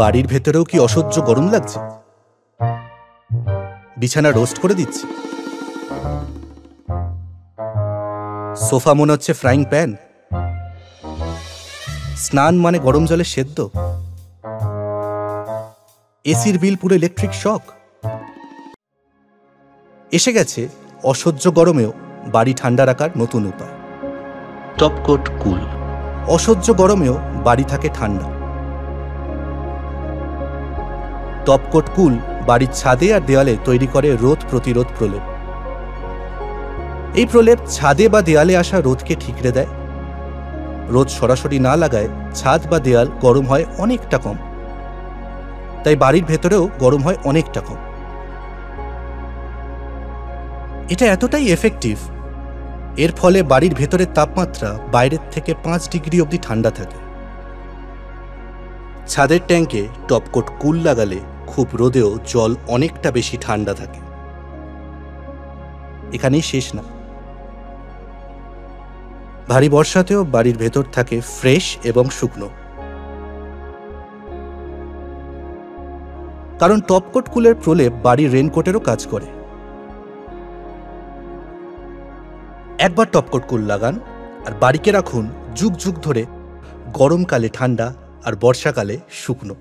বাড়ির ভেতরেও কি অসহ্য গরম লাগছে? বিছানা রোস্ট করে দিচ্ছে, সোফা মনে হচ্ছে ফ্রাইং প্যান, স্নান মানে গরম জলে সেদ্ধ, এসির বিল পুরো ইলেকট্রিক শক। এসে গেছে অসহ্য গরমেও বাড়ি ঠান্ডা রাখার নতুন উপায়, টপকোট কুল। অসহ্য গরমেও বাড়ি থাকে ঠান্ডা। টপকোট কুল বাড়ির ছাদে আর দেয়ালে তৈরি করে রোদ প্রতিরোধ প্রলেপ। এই প্রলেপ ছাদে বা দেয়ালে আসা রোদকে ঠিকরে দেয়। রোদ সরাসরি না লাগায় ছাদ বা দেয়াল গরম হয় অনেকটা কম, তাই বাড়ির ভেতরেও গরম হয় অনেকটা কম। এটা এতটাই এফেক্টিভ, এর ফলে বাড়ির ভেতরের তাপমাত্রা বাইরের থেকে 5 ডিগ্রি অবধি ঠান্ডা থাকে। ছাদের ট্যাঙ্কে টপকোট কুল লাগালে খুব রোদেও জল অনেকটা বেশি ঠান্ডা থাকে। এখানেই শেষ না, ভারী বর্ষাতেও বাড়ির ভেতর থাকে ফ্রেশ এবং শুকনো, কারণ টপকোট কুলের প্রলেপ বাড়ির রেনকোটেরও কাজ করে। একবার টপকোট কুল লাগান আর বাড়িকে রাখুন যুগ যুগ ধরে, গরমকালে ঠান্ডা আর বর্ষাকালে শুকনো।